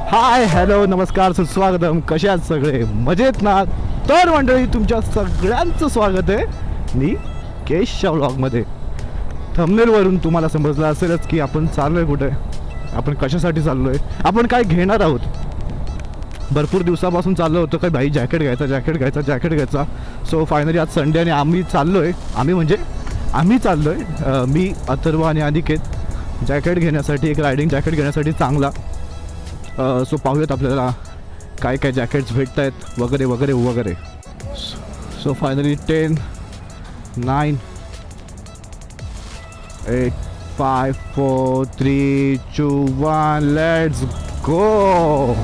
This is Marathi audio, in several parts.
हाय हॅलो नमस्कार सुस्वागतम. कसे आहात सगळे? मजेत ना? तर मंडळी तुमच्या सगळ्यांचं स्वागत आहे मी केशच्या व्लॉगमध्ये. थंबनेलवरून तुम्हाला समजलं असेलच की आपण चाललो आहे कुठे, आपण कशासाठी चाललो आहे, आपण काय घेणार आहोत. भरपूर दिवसापासून चाललो होतं काय भाई जॅकेट घ्यायचा. सो फायनली आज संडे आणि आम्ही चाललो आहे. आम्ही चाललो आहे मी, अथर्व आणि अनिकेत जॅकेट घेण्यासाठी, एक रायडिंग जॅकेट घेण्यासाठी चांगला. सो पाहूयात आपल्याला काय काय जॅकेट्स भेटत आहेत वगैरे वगैरे वगैरे. So finally 10, 9, 8, 5, 4, 3, 2, 1 let's go.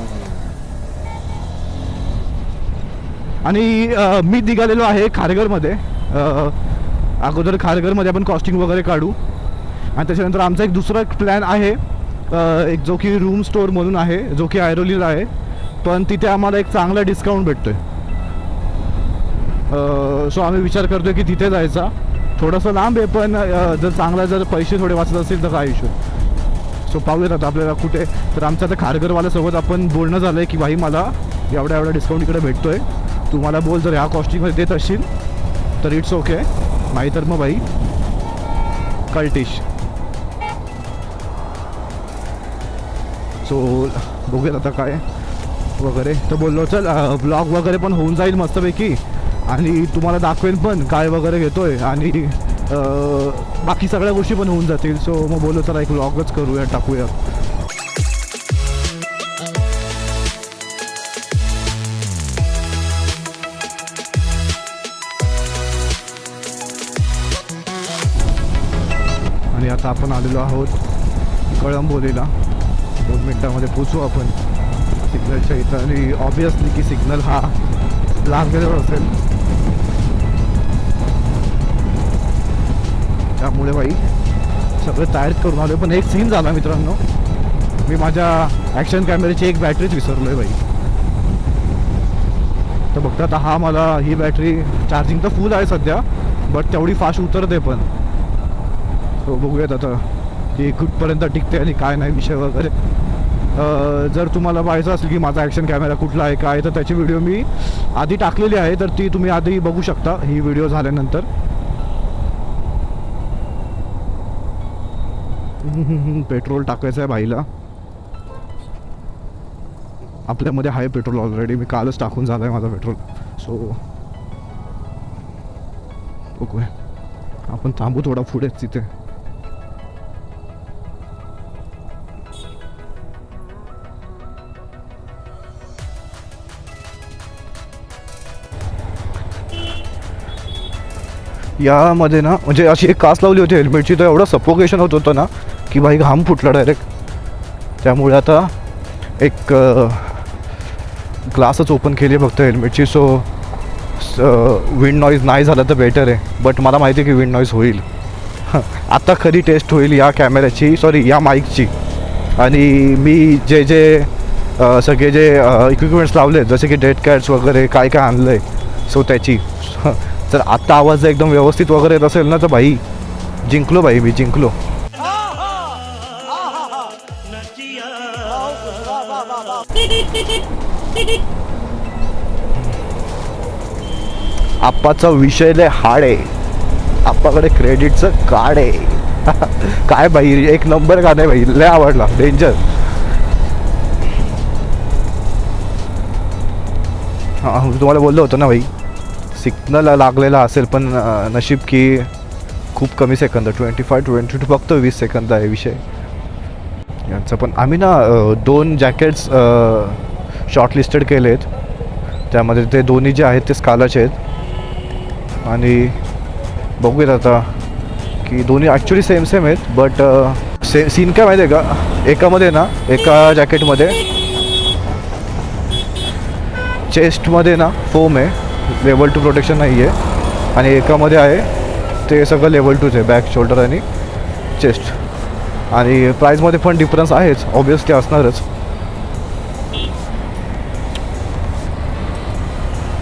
आणि मी निघालेलो आहे खारघरमध्ये. अगोदर खारघरमध्ये आपण कॉस्टिंग वगैरे काढू आणि त्याच्यानंतर आमचा एक दुसरा प्लॅन आहे, एक जो की रूम स्टोअर म्हणून आहे, जो की ऐरोलीला आहे, पण तिथे आम्हाला एक चांगला डिस्काउंट भेटतो आहे. सो आम्ही विचार करतो आहे की तिथे जायचा. थोडंसं लांब आहे पण जर पैसे थोडे वाचत असतील तर काय इश्यू. सो पाहूयात आता आपल्याला कुठे. तर आमच्या आता खारघरवाल्यासोबत आपण बोलणं झालं आहे की भाई मला एवढा डिस्काउंट इकडे भेटतो आहे, तुम्हाला बोल जर ह्या कॉस्टिंगमध्ये देत असशील तर इट्स ओके, नाहीतर मग भाई कल्टिश. सो बघूयात आता काय वगैरे. तर बोललो चल ब्लॉग वगैरे पण होऊन जाईल मस्तपैकी आणि तुम्हाला दाखवेन पण काय वगैरे घेतोय आणि बाकी सगळ्या गोष्टी पण होऊन जातील. सो मग बोललो चला एक ब्लॉगच करूया, टाकूया. आणि आता आपण आलेलो आहोत कळंबोलीला. 2 मिनटामध्ये पोचू आपण सिग्नलच्या इथं. आणि ऑब्वियसली की सिग्नल हा लागलेला असेल, त्यामुळे बाई सगळं तयार करून आलो. पण एक सीन झाला मित्रांनो, मी माझ्या ॲक्शन कॅमेऱ्याची एक बॅटरीच विसरलो आहे बाई. तर बघता आता हा मला ही बॅटरी चार्जिंग तर फुल आहे सध्या, बट तेवढी फास्ट उतरते पण. सो बघूयात आता की कुठपर्यंत टिकते आणि काय नाही विषय वगैरे. जर तुम्हाला पाहायचं असेल की माझा ॲक्शन कॅमेरा कुठला आहे काय, तर त्याची व्हिडिओ मी आधी टाकलेली आहे, तर ती तुम्ही आधी बघू शकता ही व्हिडिओ झाल्यानंतर. पेट्रोल टाकायचं आहे भाईला. आपल्यामध्ये आहे पेट्रोल ऑलरेडी, मी कालच टाकून झालं आहे माझा पेट्रोल. सो बघूया, आपण थांबू थोडा पुढेच तिथे. यामध्ये ना म्हणजे अशी एक कास लावली होती हेल्मेटची, तर एवढं सफोकेशन होत होतं ना की भाई घाम फुटला डायरेक्ट. त्यामुळे आता एक ग्लासच ओपन केली आहे फक्त हेल्मेटची. सो विंड नॉईज नाही झालं तर बेटर आहे, बट मला माहिती आहे की विंड नॉईज होईल. आता खरी टेस्ट होईल या कॅमेऱ्याची, सॉरी या माईकची. आणि मी जे सगळे जे इक्विपमेंट्स लावले जसे की डेड कॅट्स वगैरे काय काय आणलं आहे, सो त्याची जर आत्ता आवाज एकदम व्यवस्थित वगैरे येत असेल ना तर भाई जिंकलो, भाई मी जिंकलो. आप्पाचा विषय लय हार्ड आहे, आप्पाकडे क्रेडिटचं कार्ड आहे. काय भाई एक नंबर गाणं आहे भाई, लय आवडला, डेंजर. हां तुम्हाला बोललो होतो ना भाई, सिग्नल लागलेला असेल पण नशीब की खूप कमी सेकंद, 22 फक्त 20 सेकंद आहे विषय यांचं. पण आम्ही ना 2 जॅकेट्स शॉर्टलिस्टेड केले आहेत, त्यामध्ये ते दोन्ही जे आहेत ते स्कालाचे आहेत. आणि बघूयात आता की दोन्ही ॲक्च्युली सेम आहेत, बट सीन काय माहिती आहे का, एकामध्ये ना एका जॅकेटमध्ये चेस्टमध्ये ना फोम आहे, लेवल 2 प्रोटेक्शन नाही आहे, आणि एकामध्ये आहे ते सगळं लेवल 2च आहे, बॅक शोल्डर आणि चेस्ट. आणि प्राईजमध्ये पण डिफरन्स आहेच, ऑब्वियसली असणारच.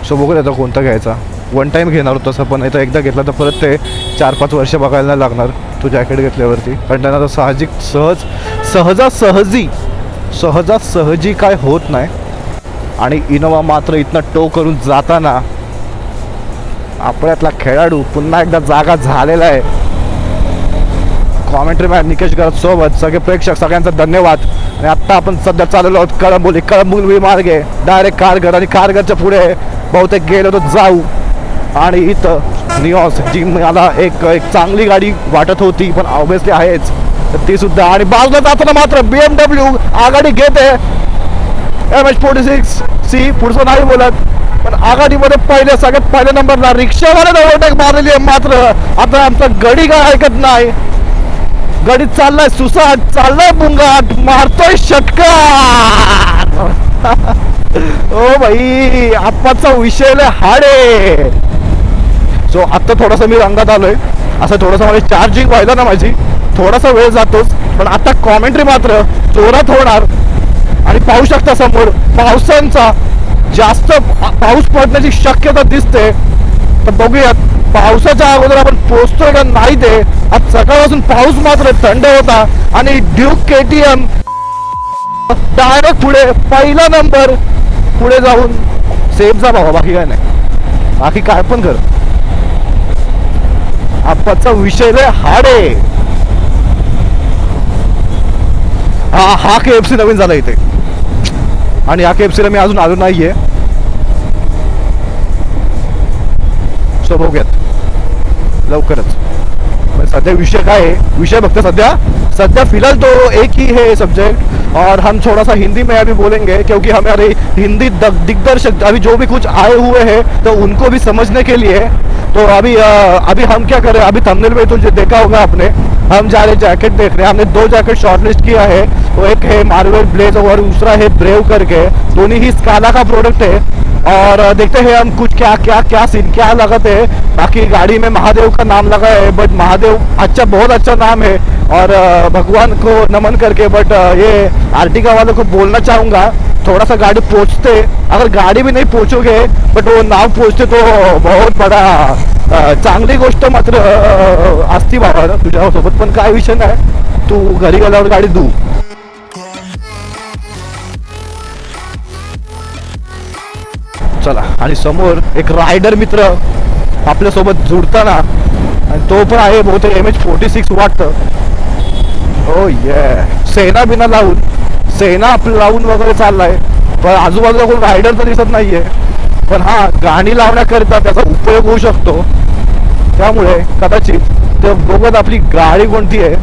सो बघूया आता कोणता घ्यायचा. वन टाईम घेणार होतो तसं, पण एकदा घेतला तर परत ते 4-5 वर्ष बघायला नाही लागणार तो जॅकेट घेतल्यावरती, कारण त्यांना तर सहजासहजी सहजासहजी काय होत नाही. आणि इनोवा मात्र इथनं टो करून जाताना आपल्यातला खेळाडू पुन्हा एकदा जागा झालेला आहे. कॉमेंट्री मॅन निकेश गरज सोबत सगळे प्रेक्षक सगळ्यांचा धन्यवाद. आणि आत्ता आपण सध्या चाललेलो आहोत कळंबोली मार्गे डायरेक्ट कारगर. आणि कारगरच्या पुढे बहुतेक गेलो तर जाऊ. आणि इथं निऑस जी मला एक चांगली गाडी वाटत होती पण ऑब्विसली आहेच तर ती सुद्धा. आणि बाजूला जाताना मात्र BMW आघाडी घेते. MH46C पुढचं नाही बोलत पण आघाडीमध्ये सगळ्यात पहिल्या नंबरला रिक्षावाला ओव्हरटेक मारलेली आहे. मात्र आता आमचा गडी काय ऐकत नाही. गडी चाललाय सुसाट, चाललाय बुंगाट, मारतोय षटका. ओ भाई आप्पाचा विषय हाडे. सो आता थोडासा मी रंगात आलोय. असं थोडंसं मला चार्जिंग व्हायला ना माझी थोडासा वेळ जातोच पण आता कॉमेंट्री मात्र जोरात होणार. आणि पाहू शकता समोर पावसांचा जास्त पाऊस पडण्याची शक्यता दिसते. तर बघूयात पावसाच्या अगोदर आपण पोहोचतोय का नाही ते. आज सकाळपासून पाऊस मात्र थंड होता. आणि ड्यूक KTM डायरेक्ट पुढे पहिला नंबर. पुढे जाऊन सेफ जा बाबा, बाकी काय नाही. बाकी काय पण कर. आपाचा विषय लय हार्ड आहे. हा KFC नवीन झाला इथे. आणि या KFCला मी अजून आलो नाहीये. सो बघूयात लवकरच. सध्या विषय काय है, विषय फक्त सध्या फिलहाल तो एक ही है सब्जेक्ट. और हम थोड़ा सा हिंदी में अभी बोलेंगे क्योंकि हमारे हिंदी दिग्दर्शक अभी जो भी कुछ आए हुए हैं तो उनको भी समझने के लिए. तो अभी हम क्या करें, अभी थंबनेल में तो जो देखा होगा आपने, हम जा रहे जैकेट देख रहे हैं. हमने 2 जैकेट शॉर्टलिस्ट किया है. वो एक है मार्वेल ब्लेज और दूसरा है ब्रेव करके. दोनों ही स्काला का प्रोडक्ट है. और देखते हैं हम कुछ क्या सीन क्या लगाते हैं. बाकी गाड़ी में महादेव का नाम लगा है बट महादेव अच्छा बहुत अच्छा नाम है और भगवान को नमन करके. बट ये आर्टिका वालों को बोलना चाहूँगा थोड़ा सा गाड़ी पहुँचते, अगर गाड़ी भी नहीं पहुँचोगे बट वो नाव पहुँचते तो बहुत बड़ा चांगली गोष्ट मात्र असती बाबा तुझ्यासोबत. पण काय विषय नाही, तू घरी गेल्यावर गाडी दू. चला. आणि समोर एक रायडर मित्र आपल्यासोबत जुडताना आणि तो पण आहे बहुतेक MH46 वाटतं. ओ ये सेना बिना लावून वगैरे चाललाय. पण आजूबाजूला कोण रायडर तर दिसत नाहीये. पण हा गाणी लावण्याकरिता त्याचा उपयोग होऊ शकतो. त्यामुळे कदाचित ते बघत आपली गाडी कोणती आहे.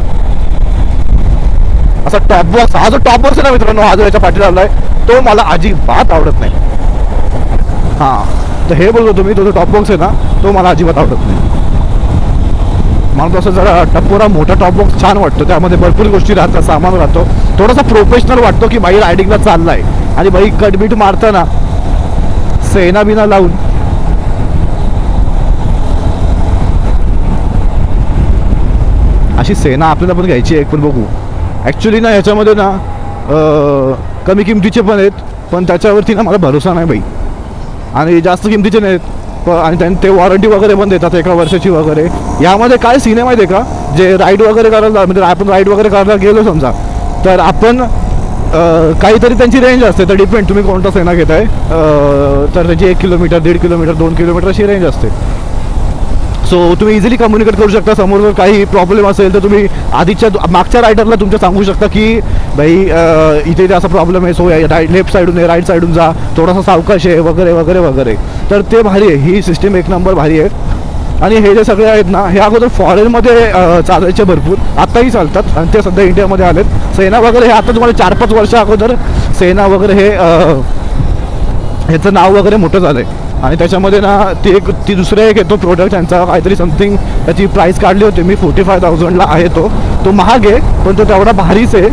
असा टॉप बॉक्स, हा जो टॉप बॉक्स आहे ना मित्रांनो, हा जो याच्या पाठी लावलाय तो मला अजिबात आवडत नाही. हां तर हे बोलतो तुम्ही, तो जो टॉप बॉक्स आहे ना तो मला अजिबात आवडत नाही. मला तसं जरा टपोरा मोठा टॉप बॉक्स छान वाटतो. त्यामध्ये भरपूर गोष्टी राहतात, सामान राहतो. थोडासा प्रोफेशनल वाटतो की बाई रायडिंगला चाललाय. आणि बाई कटबीट मारताना सेना बिना लावून अशी सेना आपल्याला पण घ्यायची आहे. पण बघू ॲक्च्युली ना ह्याच्यामध्ये ना कमी किमतीचे पण आहेत पण त्याच्यावरती ना मला भरोसा नाही बाई. आणि जास्त किमतीचे नाहीत आणि ते वॉरंटी वगैरे पण देतात 1 वर्षाची वगैरे. यामध्ये काय सीन आहे माहिती आहे का, जे राईड वगैरे करायला म्हणजे आपण राईड वगैरे करायला गेलो समजा तर आपण काहीतरी त्यांची रेंज असते. तर डिपेंड तुम्ही कोणता सेना घेताय तर त्याची 1 किलोमीटर 1.5 किलोमीटर 2 किलोमीटर अशी रेंज असते. सो तुम्ही इझिली कम्युनिकेट करू शकता. समोर जर काही प्रॉब्लेम असेल तर तुम्ही मागच्या रायडरला तुमच्या सांगू शकता की भाई इथे असा प्रॉब्लेम आहे. सो लेफ्ट साईडून राईट साईडून जा, थोडासा सावकाश आहे वगैरे वगैरे वगैरे. तर ते भारी आहे, ही सिस्टीम 1 नंबर भारी आहे. आणि हे जे सगळे आहेत ना हे अगोदर फॉरेनमध्ये चालायचे भरपूर, आत्ताही चालतात आणि ते सध्या इंडियामध्ये आलेत. सेना वगैरे हे आता तुम्हाला 4-5 वर्ष अगोदर सेना वगैरे हे ह्याचं नाव वगैरे मोठं झालं आहे. आणि त्याच्यामध्ये ना ती दुसरा एक येतो प्रोडक्ट त्यांचा काहीतरी समथिंग त्याची प्राईस काढली होती मी 45,000ला आहे. तो महाग आहे पण तो तेवढा भारीच आहे.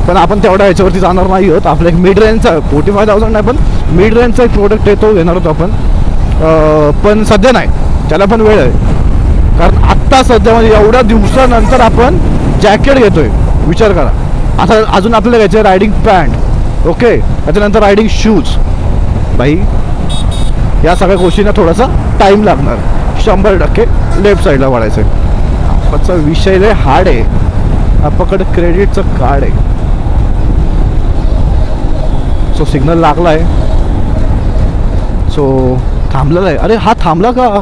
पण आपण तेवढा याच्यावरती जाणार नाही आहोत. आपला एक मिड रेंजचा 45,000 नाही पण मिड रेंजचा एक प्रोडक्ट आहे तो घेणार होतो आपण. पण सध्या नाही, त्याला पण वेळ आहे. कारण आत्ता सध्या म्हणजे एवढ्या दिवसानंतर आपण जॅकेट घेतोय. विचार करा. आता अजून आपल्याला घ्यायचं आहे रायडिंग पॅन्ट, ओके, त्याच्यानंतर रायडिंग शूज. बाई या सगळ्या गोष्टींना थोडासा टाईम लागणार. 100% लेफ्ट साईडला वाढायचं आहे. आपाचा विषय लय हार्ड आहे. आपल्याकडे क्रेडिटचं कार्ड आहे. सो सिग्नल लागला आहे. सो थांबलेला आहे. अरे हा थांबला का?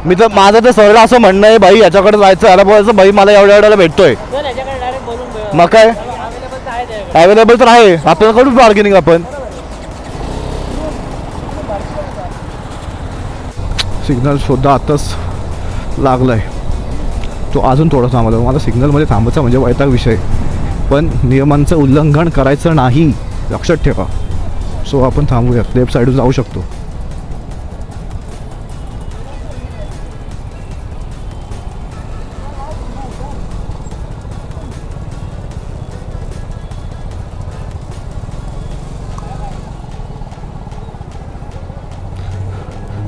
मी तर माझं तर सरळ असं म्हणणं आहे भाई याच्याकडे जायचं याला बोलायचं भाई मला एवढ्या एवढ्याला भेटतोय. मग काय अवेलेबल तर आहे आपल्याला करू बार्गेनिंग आपण. सिग्नल सुद्धा आताच लागलाय. तो अजून थोडं थांबला. मला सिग्नलमध्ये थांबायचा म्हणजे वैताग विषय. पण नियमांचं उल्लंघन करायचं नाही लक्षात ठेवा. सो आपण थांबूयात. लेफ्ट साईडून जाऊ शकतो.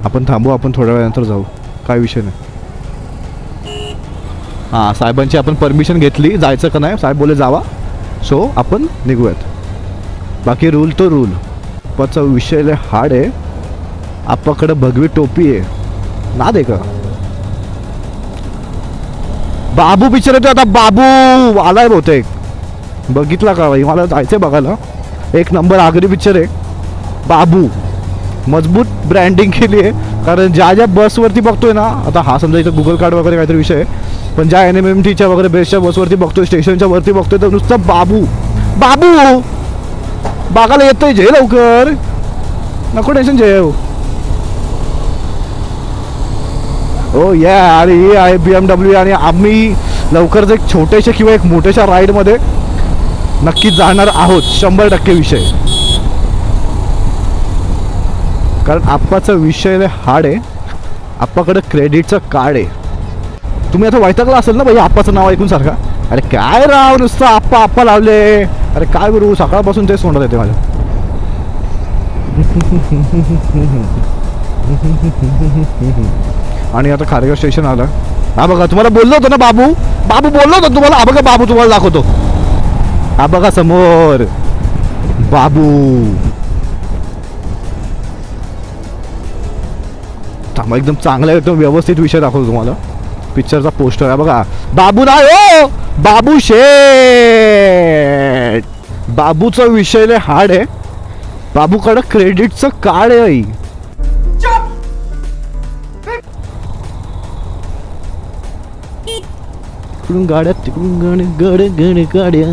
आपण थांबू. आपण थोड्या वेळानंतर जाऊ. काय विषय नाही. हां साहेबांची आपण परमिशन घेतली जायचं का नाही. साहेब बोले जावा. सो आपण निघूयात. बाकी रूल तो रूल. आप्पाचा विषय लय हार्ड आहे. आप्पाकडे भगवी टोपी आहे ना दे का. बाबू पिक्चर येतो आता. बाबू आलाय बहुतेक. बघितला का भाई. मला जायचंय बघायला. एक नंबर आगरी पिक्चर आहे बाबू. मजबूत ब्रँडिंग केली आहे. कारण ज्या ज्या बसवरती बघतोय ना आता हा समजा इथं गुगल कार्ड वगैरे काहीतरी विषय आहे. पण ज्या NMMTच्या वगैरे बेस्टच्या बसवरती बघतोय स्टेशनच्या वरती बघतोय तर नुसतं बाबू बाबू बघायला येतोय. जे लवकर नको टेन्शन जेव. हो या आणि ही आहे BMW आणि आम्ही लवकरच एक छोट्याशा किंवा एक मोठ्याशा राईडमध्ये नक्कीच जाणार आहोत 100% विषय. कारण आप्पाचा विषय हार्ड आहे. आप्पाकडे क्रेडिटचं कार्ड आहे. तुम्ही आता वैतागला असेल ना भाई आप्पाचं नाव ऐकून सारखा. अरे काय राव नुसतं आप्पा आप्पा लावले. अरे काय करू सकाळपासून तेच तोंडात येते माझ्या. आणि आता खारेगाव स्टेशन आलं. हा बघा तुम्हाला बोललो होतो ना बाबू. बाबू बोललो होतो तुम्हाला. हा बघा बाबू तुम्हाला दाखवतो. हा बघा समोर बाबू. थांबा एकदम चांगला एकदम व्यवस्थित विषय दाखवतो तुम्हाला. पिक्चरचा पोस्टर आहे बघा. बाबू नाही हो बाबू शेठ. बाबूचा विषय लय हार्ड आहे. बाबूकडं क्रेडिटचं कार्ड आहे. इकडून गाड्या तिकडून गाड्या.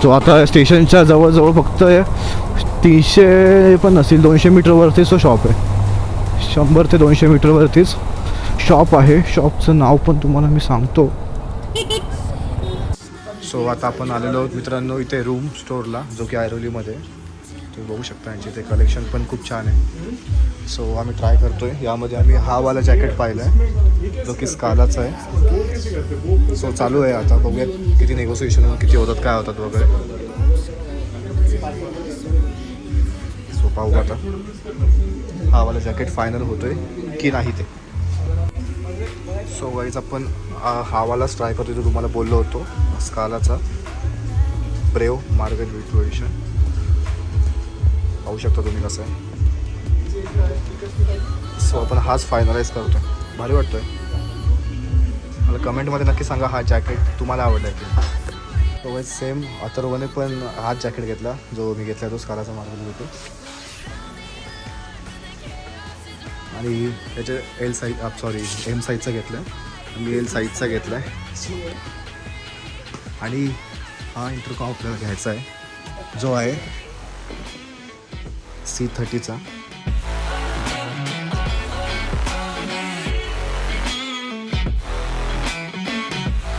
तो आता स्टेशनच्या जवळजवळ फक्त 300 पण नसेल 200 मीटरवरतीच तो शॉप आहे. 100 ते 200 मीटरवरतीच शॉप आहे. शॉपचं नाव पण तुम्हाला मी सांगतो. सो आता आपण आलेलो आहोत मित्रांनो इथे रूम स्टोअरला जो की ऐरोलीमध्ये. तुम्ही बघू शकता यांचे ते कलेक्शन पण खूप छान आहे. सो आम्ही ट्राय करतोय. यामध्ये आम्ही हा वाला जॅकेट पाहिला आहे जो की स्कालाचा आहे. सो चालू आहे आता बघूयात किती नेगोसिएशन किती होतात काय होतात वगैरे. सो पाहू आता हा वाला जॅकेट फायनल होतोय की नाही ते. सो गाईज आपण हा वालाच ट्राय करतोय जो तुम्हाला बोललो होतो स्कालाचा ब्रेव मार्गन विथ एडिशन. पाहू शकता तुम्ही कसं आहे. सो आपण हाच फायनलाइज करतोय. भारी वाटतोय. मला कमेंटमध्ये नक्की सांगा हा जॅकेट तुम्हाला आवडला आहे की. तो सेम अथर्वने पण हाच जॅकेट घेतला जो मी घेतला तो स्कालाचा मार्गन होतो. आणि त्याचे एल साईज एम साईजचा घेतला आहे. मी एल साईजचा घेतला आहे. आणि हा इंटरकॉम आपल्याला घ्यायचा आहे जो आहे C30चा.